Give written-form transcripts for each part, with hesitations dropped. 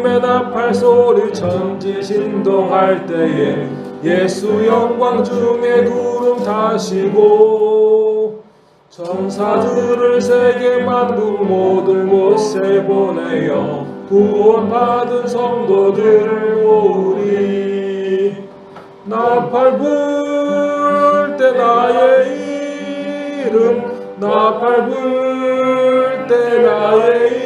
주님의 나팔 소리 천지 신동할 때에 예수 영광 중에 구름 타시고 천사들을 세계 만국 모든 곳에 보내어 구원받은 성도들을 모으리. 나팔 불 때 나의 이름 나팔 불 때 나의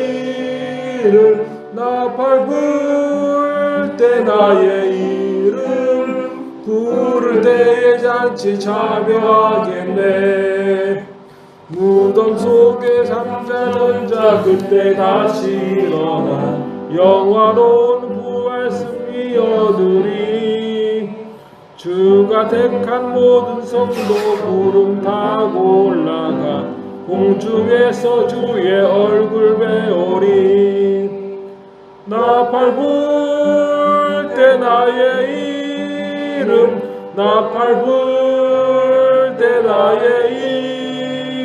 이름 나팔 불 때 나의 이름 부를 때에 잔치 참여하겠네. 무덤 속에 삼자 전자 그때 다시 일어나 영화로운 부활 승리 얻으리. 주가 택한 모든 성도 구름 타고 올라가 공중에서 주의 얼굴 배우리. 나팔 불 때 나의 이름 나팔 불 때 나의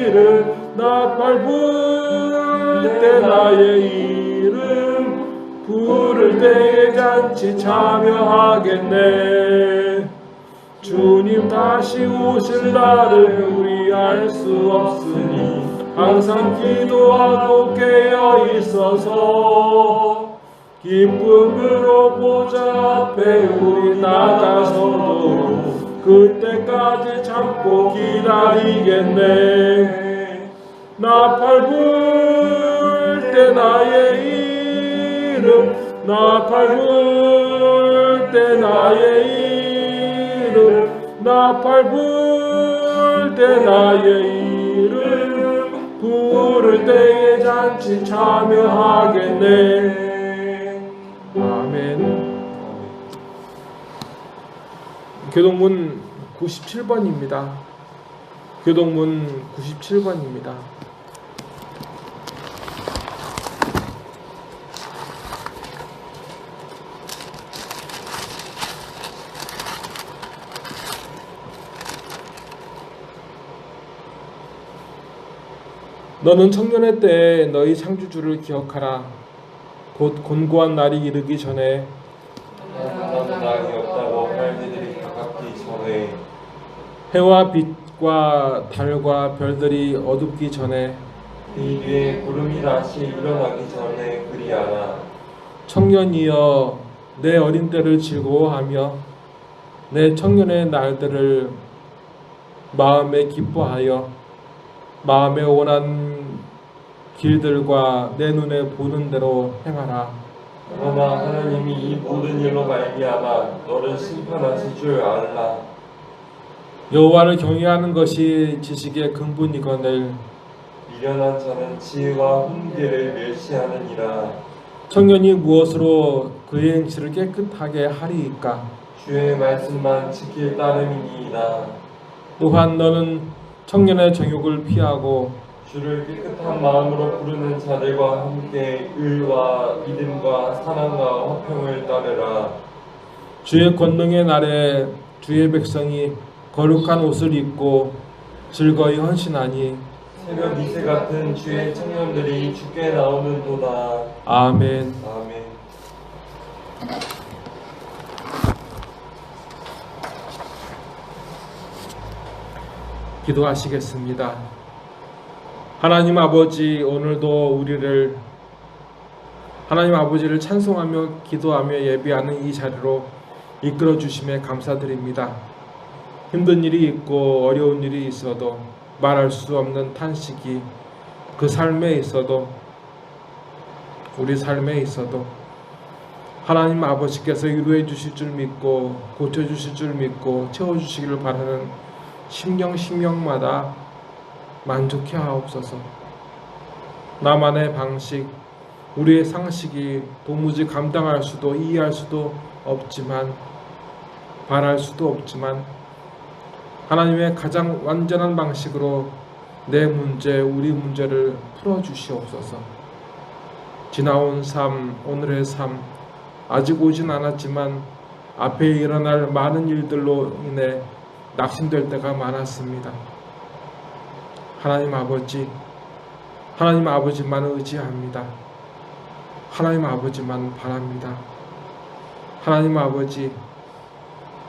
이름 나팔 불 때 나의 이름 부를 때에 잔치 참여하겠네. 주님 다시 오실 날을 우리 알 수 없으니 항상 기도하고 깨어 있어서 기쁨으로 보좌 앞에 우리 나가서도록 그때까지 참고 기다리겠네. 나팔 불 때 나의 이름 나팔 불 때 나의 이름 나팔 불 때 나의 이름 부를 때에 잔치 참여하겠네. 아멘. 교동문 97번입니다. 교동문 97번입니다. 너는 청년의 때에 너희 창조주를 기억하라. 곧 곤고한 날이 이르기 전에 하나도 낙이 없다고 할 이들이 가깝기 전에 해와 빛과 달과 별들이 어둡기 전에 이 뒤에 구름이 다시 일어나기 전에 그리하라. 청년이여 내 어린 때를 즐거워하며 내 청년의 날들을 마음에 기뻐하여 마음에 원한 길들과 내 눈에 보는 대로 행하라. 그러나 하나님이 이 모든 일로 말미암아 너를 심판하실 줄 알라. 여호와를 경외하는 것이 지식의 근본이거늘 미련한 자는 지혜와 훈계를 멸시하느니라. 청년이 무엇으로 그의 행실을 깨끗하게 하리이까? 주의 말씀만 지킬 따름이니이다. 또한 너는 청년의 정욕을 피하고 주를 깨끗한 마음으로 부르는 자들과 함께 의와 믿음과 사랑과 화평을 따르라. 주의 권능의 날에 주의 백성이 거룩한 옷을 입고 즐거이 헌신하니 새벽 이슬 같은 주의 청년들이 주께 나오는도다. 아멘. 아멘. 기도하시겠습니다. 하나님 아버지, 오늘도 우리를 하나님 아버지를 찬송하며 기도하며 예배하는 이 자리로 이끌어 주심에 감사드립니다. 힘든 일이 있고 어려운 일이 있어도 말할 수 없는 탄식이 그 삶에 있어도 우리 삶에 있어도 하나님 아버지께서 위로해 주실 줄 믿고 고쳐 주실 줄 믿고 채워 주시기를 바라는 심령마다 만족해 하옵소서. 나만의 방식, 우리의 상식이 도무지 감당할 수도 이해할 수도 없지만 바랄 수도 없지만 하나님의 가장 완전한 방식으로 내 문제, 우리 문제를 풀어주시옵소서. 지나온 삶, 오늘의 삶, 아직 오진 않았지만 앞에 일어날 많은 일들로 인해 낙심될 때가 많았습니다. 하나님 아버지만 의지합니다. 하나님 아버지만 바랍니다. 하나님 아버지,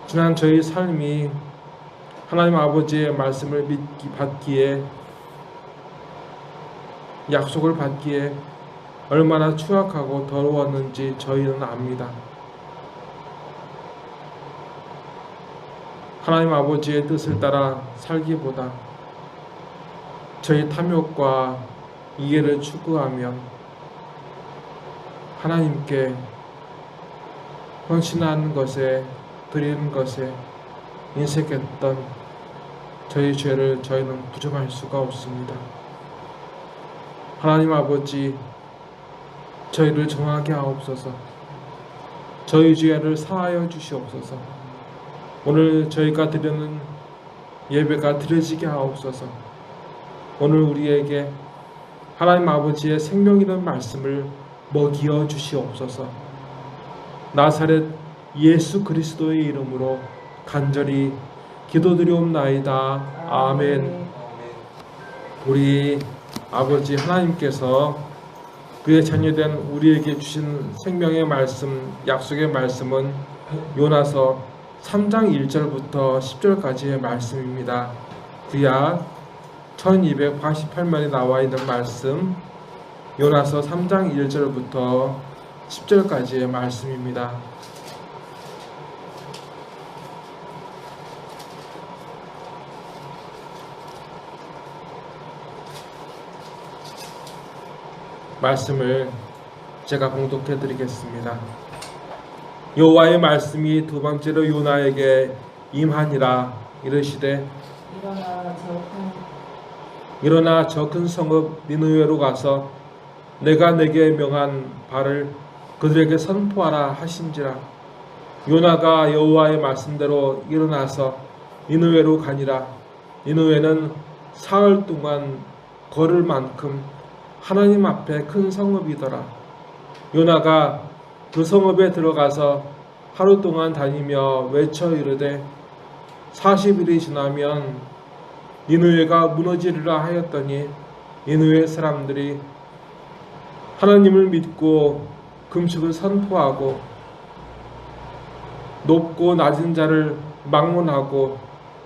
지난 저희 삶이 하나님 아버지의 말씀을 받기에, 약속을 받기에 얼마나 추악하고 더러웠는지 저희는 압니다. 하나님 아버지의 뜻을 따라 살기보다 저희 탐욕과 이해를 추구하며 하나님께 헌신하는 것에, 드리는 것에 인색했던 저희 죄를 저희는 부정할 수가 없습니다. 하나님 아버지, 저희를 정하게 하옵소서. 저희 죄를 사하여 주시옵소서. 오늘 저희가 드리는 예배가 드려지게 하옵소서. 오늘 우리에게 하나님 아버지의 생명이라는 말씀을 먹이어 주시옵소서. 나사렛 예수 그리스도의 이름으로 간절히 기도드리옵나이다. 아멘. 우리 아버지 하나님께서 그의 자녀된 우리에게 주신 생명의 말씀, 약속의 말씀은 요나서 3장 1절부터 10절까지의 말씀입니다. 구약 1288면에 나와 있는 말씀, 요나서 3장 1절부터 10절까지의 말씀입니다. 말씀을 제가 봉독해 드리겠습니다. 여호와의 말씀이 두 번째로 요나에게 임하니라. 이르시되 일어나 저 큰 성읍 니느웨로 가서 내가 내게 명한 바를 그들에게 선포하라 하신지라. 요나가 여호와의 말씀대로 일어나서 니느웨로 가니라. 니느웨는 사흘 동안 걸을 만큼 하나님 앞에 큰 성읍이더라. 요나가 그 성읍에 들어가서 하루 동안 다니며 외쳐 이르되 40일이 지나면 니느웨가 무너지리라 하였더니 니느웨 사람들이 하나님을 믿고 금식을 선포하고 높고 낮은 자를 막론하고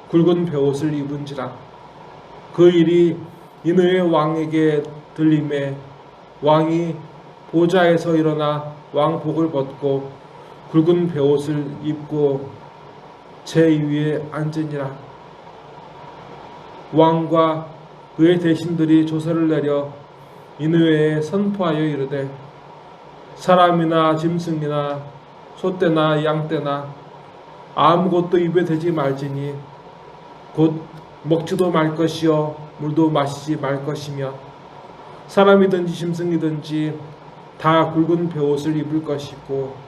굵은 베옷을 입은지라. 그 일이 니느웨 왕에게 들림에 왕이 보좌에서 일어나 왕복을 벗고 굵은 베옷을 입고 제 위에 앉으니라. 왕과 그의 대신들이 조서를 내려 니느웨에 선포하여 이르되 사람이나 짐승이나 소떼나 양떼나 아무것도 입에 대지 말지니 곧 먹지도 말 것이요 물도 마시지 말 것이며 사람이든지 짐승이든지 다 굵은 베옷을 입을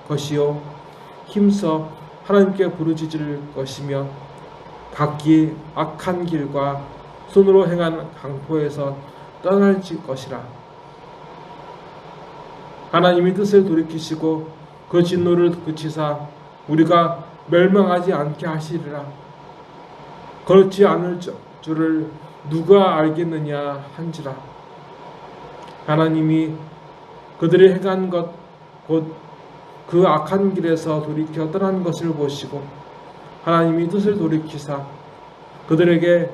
것이요 힘써 하나님께 부르짖을 것이며 각기 악한 길과 손으로 행한 강포에서 떠날 것이라. 하나님이 뜻을 돌이키시고 그 진노를 그치사 우리가 멸망하지 않게 하시리라. 그렇지 않을 줄을 누가 알겠느냐 한지라. 하나님이 그들이 행한 것 곧 그 악한 길에서 돌이켜 떠난 것을 보시고 하나님이 뜻을 돌이키사 그들에게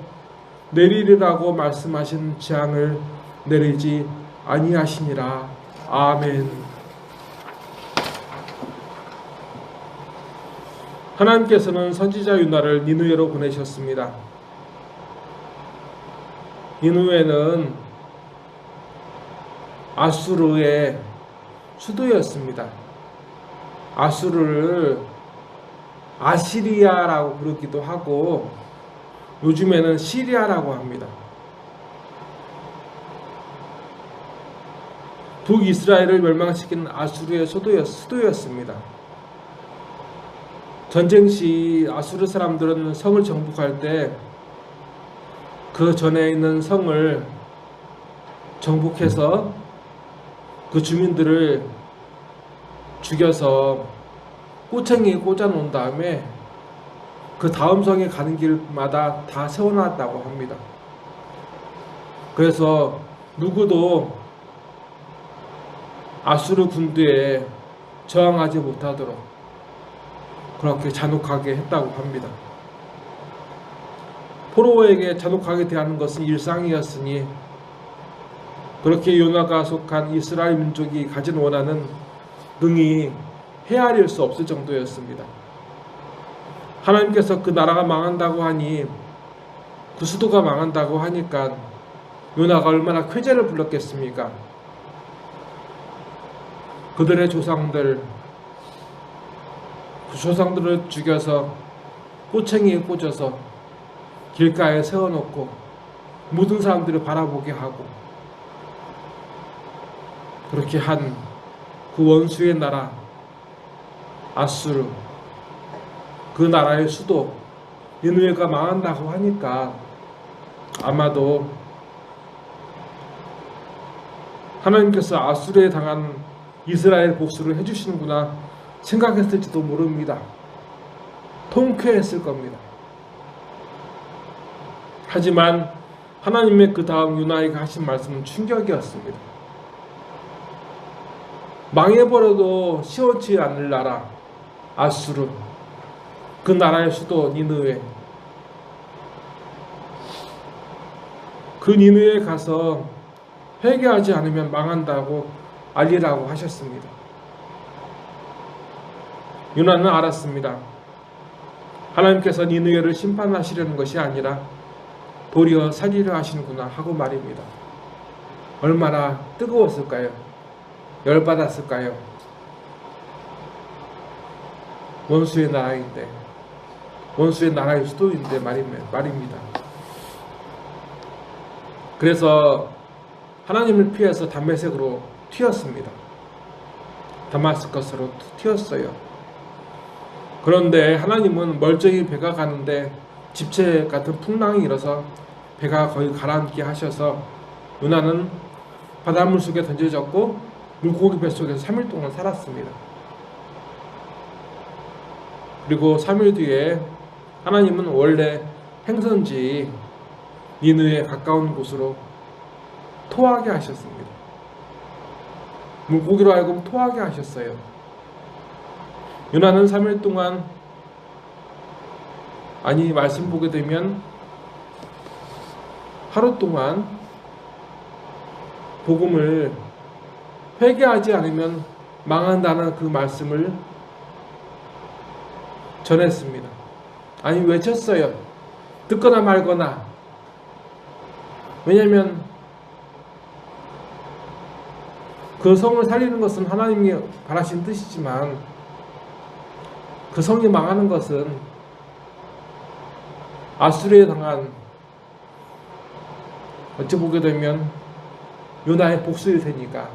내리리라고 말씀하신 재앙을 내리지 아니하시니라. 아멘. 하나님께서는 선지자 요나를 니느웨로 보내셨습니다. 니느웨는 아수르의 수도였습니다. 아수르를 아시리아라고 부르기도 하고 요즘에는 시리아라고 합니다. 북이스라엘을 멸망시킨 아수르의 수도였습니다. 전쟁 시 아수르 사람들은 성을 정복할 때 그 전에 있는 성을 정복해서 그 주민들을 죽여서 꼬챙이에 꽂아 놓은 다음에 그 다음 성에 가는 길마다 다 세워놨다고 합니다. 그래서 누구도 아수르 군대에 저항하지 못하도록 그렇게 잔혹하게 했다고 합니다. 포로에게 잔혹하게 대하는 것은 일상이었으니 그렇게 요나가 속한 이스라엘 민족이 가진 원한은 능히 헤아릴 수 없을 정도였습니다. 하나님께서 그 나라가 망한다고 하니, 그 수도가 망한다고 하니까 요나가 얼마나 쾌재를 불렀겠습니까? 그들의 조상들, 그 조상들을 죽여서 꼬챙이에 꽂아서 길가에 세워놓고 모든 사람들을 바라보게 하고, 그렇게 한 그 원수의 나라 아수르, 그 나라의 수도 니느웨가 망한다고 하니까 아마도 하나님께서 아수르에 당한 이스라엘 복수를 해주시는구나 생각했을지도 모릅니다. 통쾌했을 겁니다. 하지만 하나님의 그 다음 요나에게 하신 말씀은 충격이었습니다. 망해버려도 시원치 않을 나라 아수르, 그 나라의 수도 니느웨, 그 니느웨에 가서 회개하지 않으면 망한다고 알리라고 하셨습니다. 요나는 알았습니다. 하나님께서 니느웨를 심판하시려는 것이 아니라 도리어 살리려 하시는구나 하고 말입니다. 얼마나 뜨거웠을까요? 열받았을까요? 원수의 나라인데, 원수의 나라의 수도인데 말입니다. 그래서 하나님을 피해서 담메색으로 튀었습니다. 다마스커스로 튀었어요. 그런데 하나님은 멀쩡히 배가 가는데 집채 같은 풍랑이 일어서 배가 거의 가라앉게 하셔서 요나는 바닷물 속에 던져졌고 물고기 뱃속에서 3일 동안 살았습니다. 그리고 3일 뒤에 하나님은 원래 행선지 니느웨에 가까운 곳으로 토하게 하셨습니다. 물고기로 하여금 토하게 하셨어요. 요나는 3일 동안, 아니 말씀 보게 되면 하루 동안 복음을 회개하지 않으면 망한다는 그 말씀을 전했습니다. 아니 외쳤어요. 듣거나 말거나. 왜냐하면 그 성을 살리는 것은 하나님이 바라신 뜻이지만 그 성이 망하는 것은 아수르에 당한, 어찌 보게 되면 요나의 복수일 테니까.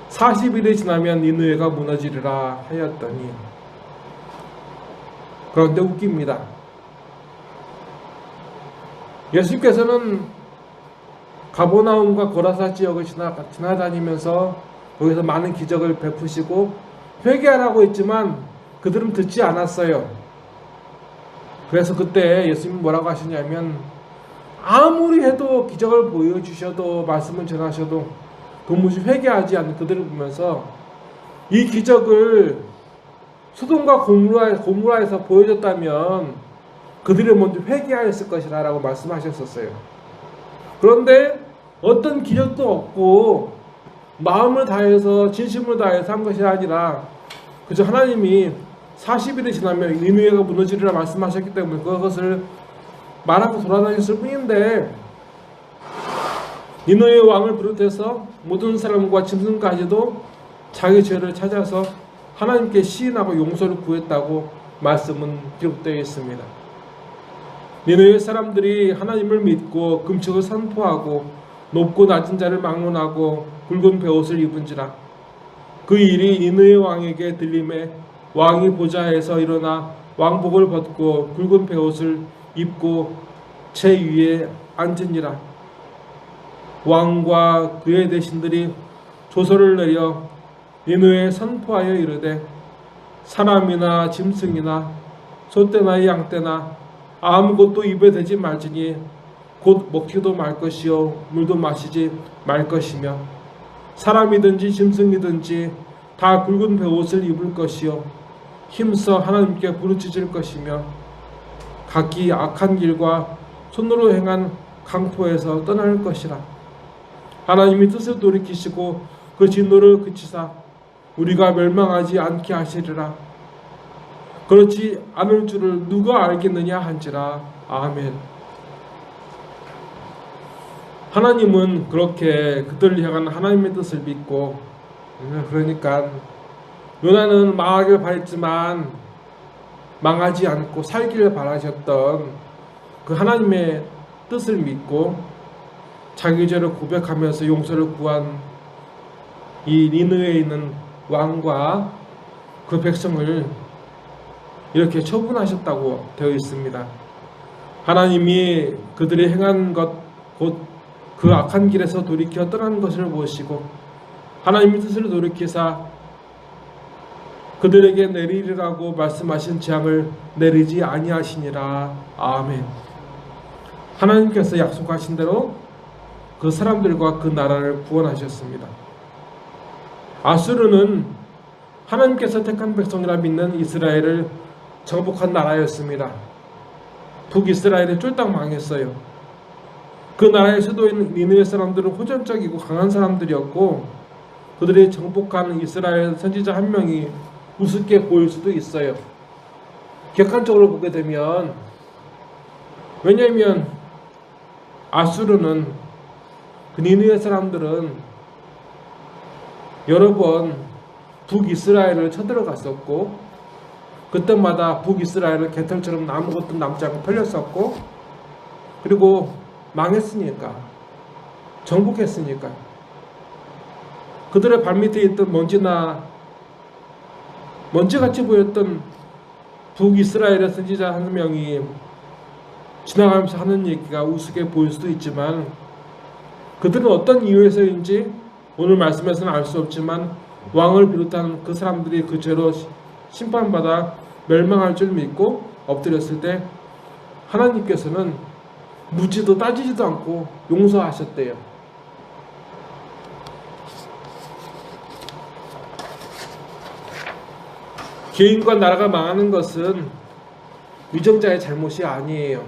40일이 지나면 니느웨가 무너지리라 하였더니, 그런데 웃깁니다. 예수님께서는 가버나움과 고라사 지역을 지나다니면서 거기서 많은 기적을 베푸시고 회개하라고 했지만 그들은 듣지 않았어요. 그래서 그때 예수님이 뭐라고 하시냐면, 아무리 해도 기적을 보여주셔도 말씀을 전하셔도 도무지 회개하지 않는 그들을 보면서 이 기적을 소돔과 고모라에서 보여줬다면 그들이 먼저 회개하였을 것이라 라고 말씀하셨었어요. 그런데 어떤 기적도 없고 마음을 다해서 진심을 다해서 한 것이 아니라 그저 하나님이 40일이 지나면 니느웨가 무너지리라 말씀하셨기 때문에 그것을 말하고 돌아다녔을 뿐인데, 니느웨 왕을 비롯해서 모든 사람과 짐승까지도 자기 죄를 찾아서 하나님께 시인하고 용서를 구했다고 말씀은 기록되어 있습니다. 니느웨 사람들이 하나님을 믿고 금식을 선포하고 높고 낮은 자를 막론하고 굵은 베옷을 입은지라. 그 일이 니느웨 왕에게 들림에 왕이 보좌에서 일어나 왕복을 벗고 굵은 베옷을 입고 제 위에 앉으니라. 왕과 그의 대신들이 조서를 내려 니느웨에 선포하여 이르되, 사람이나 짐승이나 소떼나 양떼나 아무것도 입에 대지 말지니 곧 먹지도 말 것이요 물도 마시지 말 것이며 사람이든지 짐승이든지 다 굵은 베옷을 입을 것이요 힘써 하나님께 부르짖을 것이며 각기 악한 길과 손으로 행한 강포에서 떠날 것이라. 하나님이 뜻을 돌이키시고 그 진노를 그치사 우리가 멸망하지 않게 하시리라. 그렇지 않을 줄을 누가 알겠느냐 한지라. 아멘. 하나님은 그렇게 그들을 향한 하나님의 뜻을 믿고, 그러니까 요나는 망하길 바랬지만 망하지 않고 살기를 바라셨던 그 하나님의 뜻을 믿고 자기 죄를 고백하면서 용서를 구한 이 니느웨에 있는 왕과 그 백성을 이렇게 처분하셨다고 되어 있습니다. 하나님이 그들이 행한 것, 곧 그 악한 길에서 돌이켜 떠난 것을 보시고 하나님의 뜻을 돌이키사 그들에게 내리리라고 말씀하신 재앙을 내리지 아니하시니라. 아멘. 하나님께서 약속하신 대로 그 사람들과 그 나라를 구원하셨습니다. 아수르는 하나님께서 택한 백성이라 믿는 이스라엘을 정복한 나라였습니다. 북이스라엘이 쫄딱 망했어요. 그 나라의 수도인 니느웨 사람들은 호전적이고 강한 사람들이었고 그들이 정복한 이스라엘 선지자 한 명이 우습게 보일 수도 있어요. 객관적으로 보게 되면, 왜냐하면 아수르는 그 니느웨 사람들은 여러 번 북이스라엘을 쳐들어갔었고 그때마다 북이스라엘을 개털처럼 아무것도 남지 않고 털렸었고 그리고 망했으니까, 정복했으니까 그들의 발밑에 있던 먼지같이 보였던 북이스라엘의 선지자 한 명이 지나가면서 하는 얘기가 우스게 보일 수도 있지만 그들은 어떤 이유에서인지 오늘 말씀에서는 알 수 없지만 왕을 비롯한 그 사람들이 그 죄로 심판받아 멸망할 줄 믿고 엎드렸을 때 하나님께서는 묻지도 따지지도 않고 용서하셨대요. 개인과 나라가 망하는 것은 위정자의 잘못이 아니에요.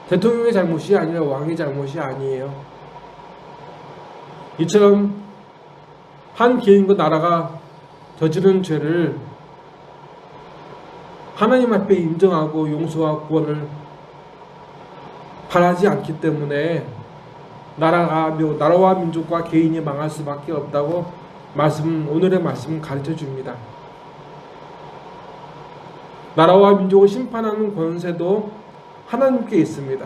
대통령의 잘못이 아니라 왕의 잘못이 아니에요. 이처럼 한 개인과 나라가 저지른 죄를 하나님 앞에 인정하고 용서와 구원을 바라지 않기 때문에 나라와 민족과 개인이 망할 수밖에 없다고 오늘의 말씀은 가르쳐 줍니다. 나라와 민족을 심판하는 권세도 하나님께 있습니다.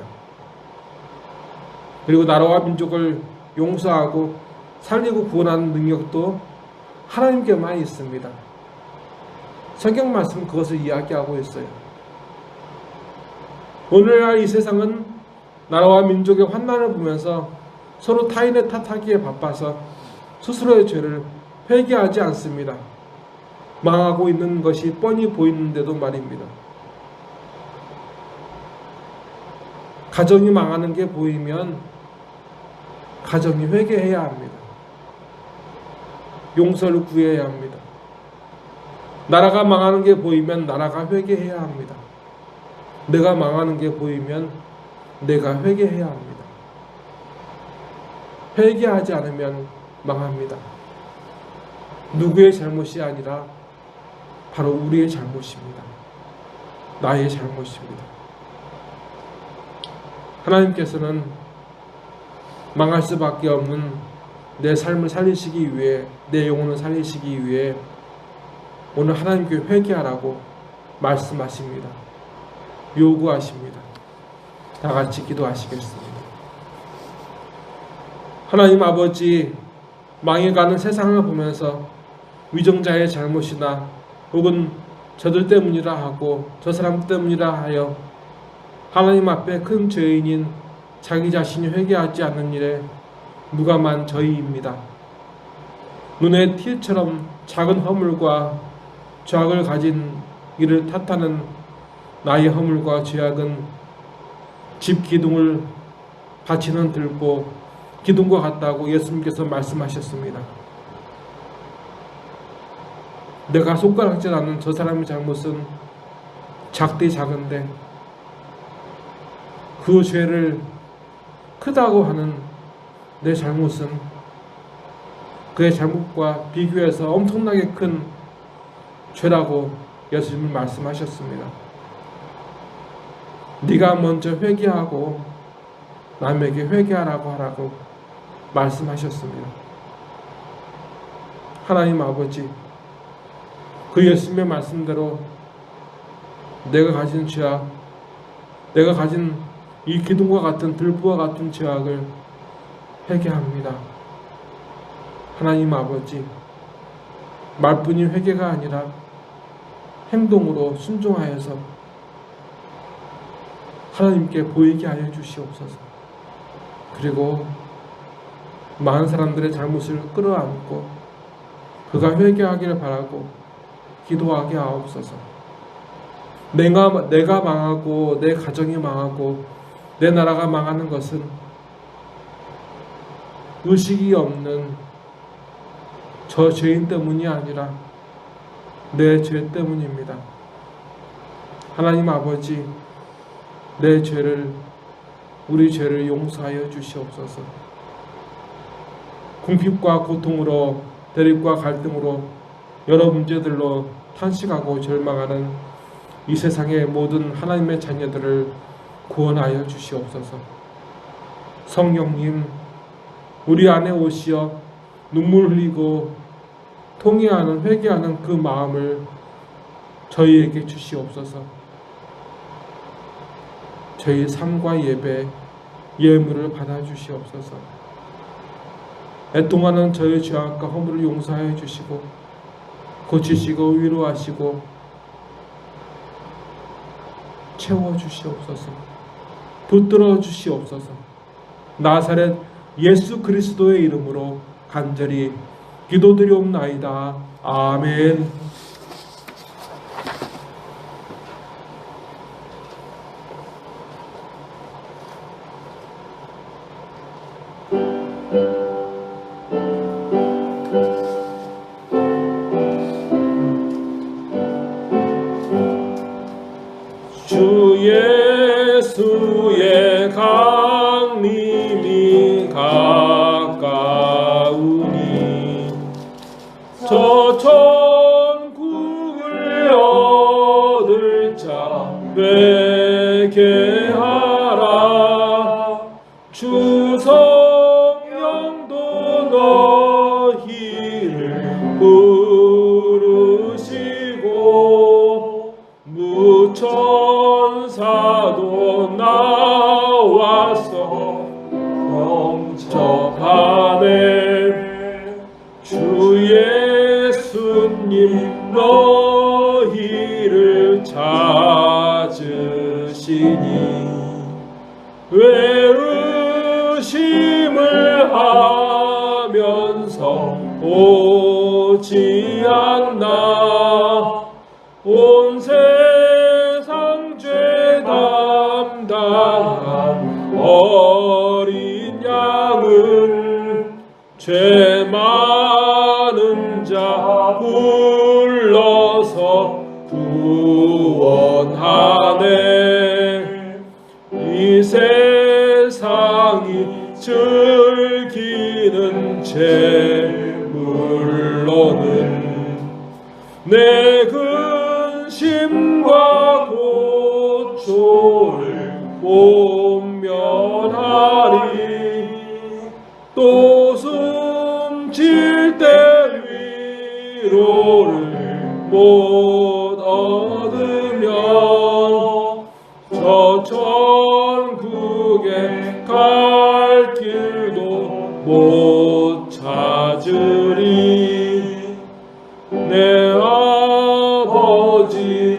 그리고 나라와 민족을 용서하고 살리고 구원하는 능력도 하나님께만 있습니다. 성경 말씀은 그것을 이야기하고 있어요. 오늘날 이 세상은 나라와 민족의 환난을 보면서 서로 타인의 탓하기에 바빠서 스스로의 죄를 회개하지 않습니다. 망하고 있는 것이 뻔히 보이는데도 말입니다. 가정이 망하는 게 보이면 가정이 회개해야 합니다. 용서를 구해야 합니다. 나라가 망하는 게 보이면 나라가 회개해야 합니다. 내가 망하는 게 보이면 내가 회개해야 합니다. 회개하지 않으면 망합니다. 누구의 잘못이 아니라 바로 우리의 잘못입니다. 나의 잘못입니다. 하나님께서는 망할 수밖에 없는 내 삶을 살리시기 위해, 내 영혼을 살리시기 위해 오늘 하나님께 회개하라고 말씀하십니다. 요구하십니다. 다 같이 기도하시겠습니다. 하나님 아버지, 망해가는 세상을 보면서 위정자의 잘못이나 혹은 저들 때문이라 하고 저 사람 때문이라 하여 하나님 앞에 큰 죄인인 자기 자신이 회개하지 않는 일에 무감한 저희입니다. 눈의 티처럼 작은 허물과 죄악을 가진 이를 탓하는 나의 허물과 죄악은 집 기둥을 받치는 들보 기둥과 같다고 예수님께서 말씀하셨습니다. 내가 손가락질 않는 저 사람의 잘못은 작디 작은데 그 죄를 크다고 하는 내 잘못은 그의 잘못과 비교해서 엄청나게 큰 죄라고 예수님은 말씀하셨습니다. 네가 먼저 회개하고 남에게 회개하라고 하라고 말씀하셨습니다. 하나님 아버지, 그 예수님의 말씀대로 내가 가진 죄악, 내가 가진 이 기둥과 같은 들보와 같은 죄악을 회개합니다. 하나님 아버지, 말뿐인 회개가 아니라 행동으로 순종하여서 하나님께 보이게 하여 주시옵소서. 그리고 많은 사람들의 잘못을 끌어안고 그가 회개하기를 바라고 기도하게 하옵소서. 내가 망하고 내 가정이 망하고 내 나라가 망하는 것은 의식이 없는 저 죄인 때문이 아니라 내 죄 때문입니다. 하나님 아버지, 내 죄를, 우리 죄를 용서하여 주시옵소서. 궁핍과 고통으로, 대립과 갈등으로, 여러 문제들로 탄식하고 절망하는 이 세상의 모든 하나님의 자녀들을 구원하여 주시옵소서. 성령님, 우리 안에 오시어 눈물 흘리고 통회하는, 회개하는 그 마음을 저희에게 주시옵소서. 저희 삶과 예배, 예물을 받아주시옵소서. 애통하는 저희 죄악과 허물을 용서하여 주시고 고치시고 위로하시고 채워주시옵소서. 붙들어 주시옵소서. 나사렛 예수 그리스도의 이름으로 간절히 기도드리옵나이다. 아멘. 주 예수의 강림이 가까우니 저 천국을 얻을 자 회개하라. 주 성령도 너희를 부르시고 무천사도 나와서 영접하네. 주 예수님 너희를 찾으시니 외우심을 하면서 오지 않나. 온 세상 죄 담당한 어린 양을 죄 많은 자 불러서 구원하네. 이 세상이 즐기는 재물로는 내 근심과 고초를 모면하리. 또 숨질 때 위로를 못 얻으면 저 천국에 갈 길도 못 찾으리. 내 아버지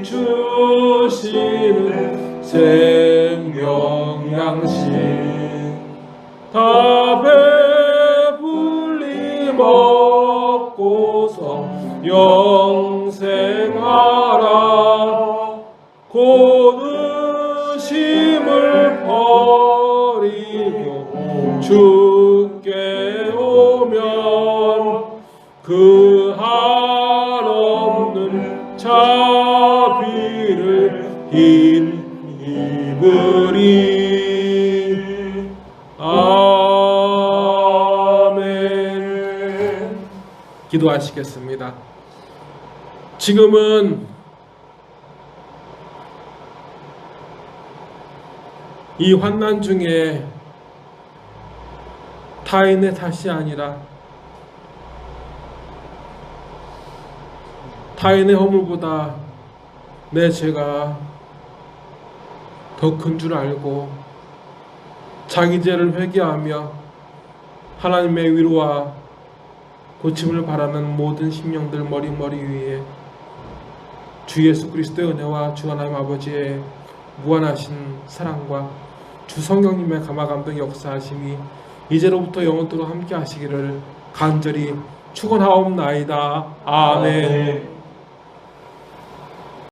주시는 생명 양식 다 배불리 먹고서 영생하라. 곧 의심을 주께 오면 그 한없는 자비를 힘입으리. 아멘. 기도하시겠습니다. 지금은 이 환난 중에 타인의 탓이 아니라 타인의 허물보다 내 죄가 더 큰 줄 알고 자기 죄를 회개하며 하나님의 위로와 고침을 바라는 모든 심령들 머리 위에 주 예수 그리스도의 은혜와 주 하나님 아버지의 무한하신 사랑과 주 성령님의 감화감동 역사하심이 이제로부터 영원토록 함께 하시기를 간절히 축원하옵나이다. 아멘.